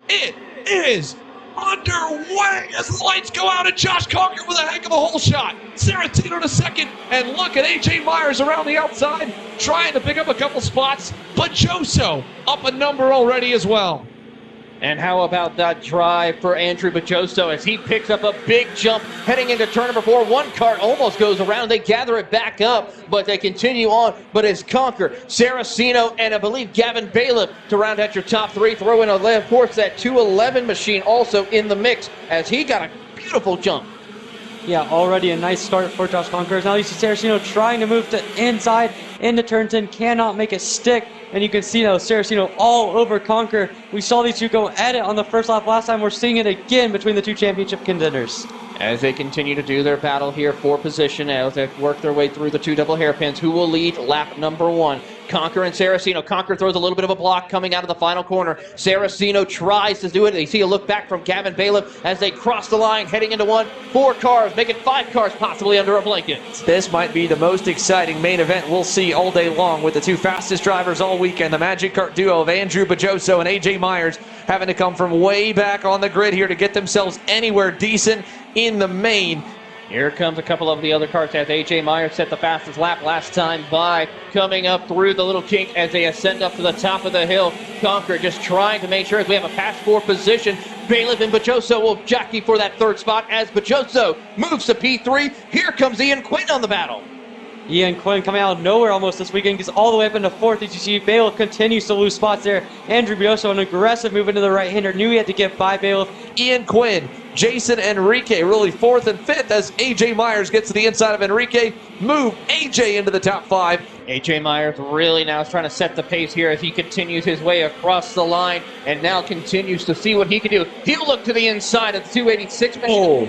It is underway as the lights go out and Josh Conger with a heck of a hole shot. Saracino to second, and look at AJ Myers around the outside trying to pick up a couple spots, but Joso up a number already as well. And how about that drive for Andrew Bajoso as he picks up a big jump heading into turn number 4. One kart almost goes around. They gather it back up, but they continue on. But it's Conker, Saracino, and I believe Gavin Bailiff to round out your top 3. Throw in, of course, that 211 machine also in the mix as he got a beautiful jump. Yeah, already a nice start for Josh Conker. Now you see Saracino trying to move to inside into turn 10, cannot make it stick. And you can see now Saracino all over Conker. We saw these two go at it on the first lap last time. We're seeing it again between the two championship contenders. As they continue to do their battle here for position, as they work their way through the 2 double hairpins, who will lead lap number 1? Conker and Saracino. Conker throws a little bit of a block coming out of the final corner. Saracino tries to do it. You see a look back from Gavin Bailiff as they cross the line, heading into 1. 4 cars, making 5 cars possibly under a blanket. This might be the most exciting main event we'll see all day long, with the 2 fastest drivers all weekend, the Magic Kart duo of Andrew Bajoso and AJ Myers, having to come from way back on the grid here to get themselves anywhere decent in the main. Here comes a couple of the other karts as AJ Myers set the fastest lap last time by, coming up through the little kink as they ascend up to the top of the hill. Conker just trying to make sure as we have a pass 4 position. Bailiff and Bajoso will jockey for that 3rd spot as Bajoso moves to P3. Here comes Ian Quinn on the battle. Ian Quinn coming out of nowhere almost this weekend, gets all the way up into 4th. As you see, Bailiff continues to lose spots there. Andrew Bajoso, an aggressive move into the right-hander, knew he had to get by Bailiff. Ian Quinn, Jason Enrique really 4th and 5th as AJ Myers gets to the inside of Enrique. Move AJ into the top 5. AJ Myers really now is trying to set the pace here as he continues his way across the line and now continues to see what he can do. He'll look to the inside of the 286.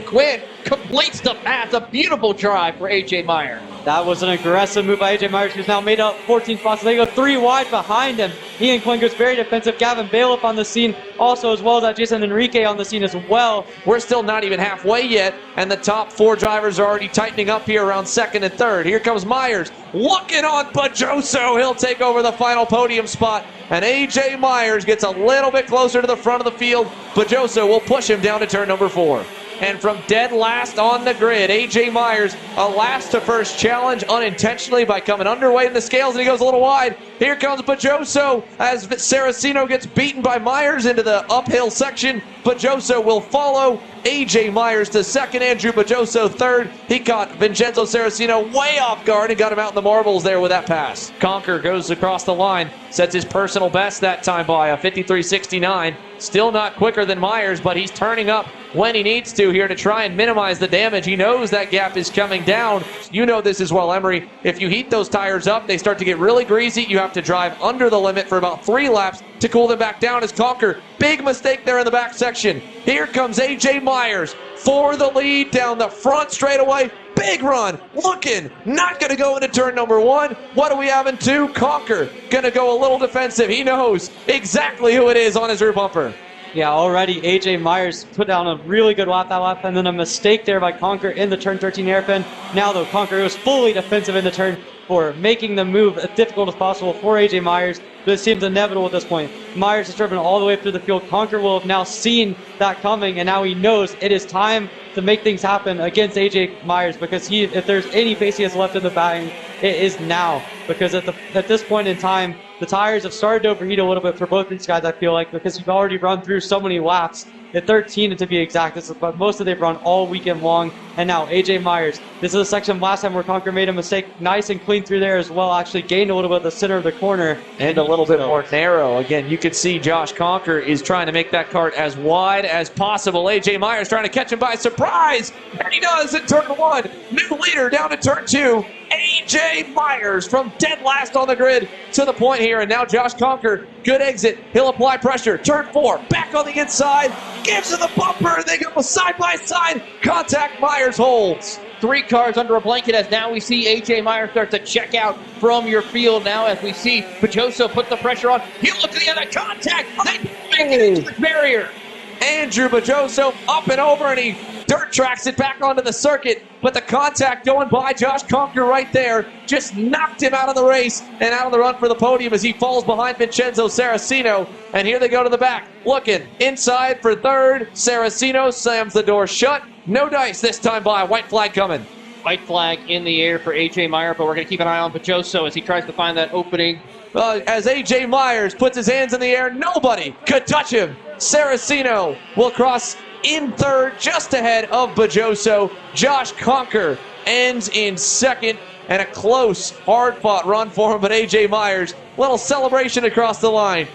Quinn completes the pass. A beautiful drive for AJ Myers. That was an aggressive move by AJ Myers, who's now made up 14 spots. They go 3 wide behind him. Ian Quinn goes very defensive. Gavin Bailiff on the scene also, as well as that Jason Enrique on the scene as well. We're still not even halfway yet, and the top 4 drivers are already tightening up here around 2nd and 3rd. Here comes Myers, looking on Bajoso. He'll take over the final podium spot, and AJ Myers gets a little bit closer to the front of the field. Bajoso will push him down to turn number 4. And from dead last on the grid, AJ Myers, a last to first challenge unintentionally by coming underweight in the scales, and he goes a little wide. Here comes Bajoso as Saracino gets beaten by Myers into the uphill section. Bajoso will follow. AJ Myers to 2nd, Andrew Bajoso 3rd. He caught Vincenzo Saracino way off guard and got him out in the marbles there with that pass. Conker goes across the line, sets his personal best that time by a 53.69. Still not quicker than Myers, but he's turning up when he needs to here to try and minimize the damage. He knows that gap is coming down. You know this as well, Emery. If you heat those tires up, they start to get really greasy. You have to drive under the limit for about 3 laps to cool them back down as Conker. Big mistake there in the back section. Here comes AJ Myers for the lead down the front straightaway. Big run, looking, not going to go into turn number 1. What do we have in 2? Conker going to go a little defensive. He knows exactly who it is on his rear bumper. Yeah, already AJ Myers put down a really good lap that lap, and then a mistake there by Conker in the turn 13 hairpin. Now though, Conker was fully defensive in the turn 4, making the move as difficult as possible for AJ Myers, but it seems inevitable at this point. Myers is driven all the way through the field. Conker will have now seen that coming, and now he knows it is time to make things happen against AJ Myers, because if there's any pace he has left in the bag, it is now. Because at this point in time, the tires have started to overheat a little bit for both these guys, I feel like, because you've already run through so many laps. At 13 to be exact, this is but most of they've run all weekend long. And now AJ Myers, this is a section last time where Conker made a mistake, nice and clean through there as well, actually gained a little bit at the center of the corner. And a little bit more narrow. Again, you can see Josh Conker is trying to make that kart as wide as possible. AJ Myers trying to catch him by surprise, and he does in turn 1. New leader down to turn 2. AJ Myers from dead last on the grid to the point here, and now Josh Conker, good exit. He'll apply pressure. Turn 4, back on the inside, gives him the bumper. They go side by side. Contact, Myers holds. 3 cars under a blanket as now we see AJ Myers start to check out from your field now as we see Bajoso put the pressure on. He'll look to the other contact. They make it into the barrier. Andrew Bajoso up and over, and he dirt tracks it back onto the circuit, but the contact going by Josh Conker right there just knocked him out of the race and out of the run for the podium as he falls behind Vincenzo Saraceno. And here they go to the back, looking inside for third. Saraceno slams the door shut. No dice this time by. White flag coming. White flag in the air for AJ Meyer, but we're going to keep an eye on Pajoso as he tries to find that opening. As AJ Myers puts his hands in the air, nobody could touch him. Saraceno will cross in third, just ahead of Bajoso. Josh Conker ends in second, and a close, hard-fought run for him, but AJ Myers, little celebration across the line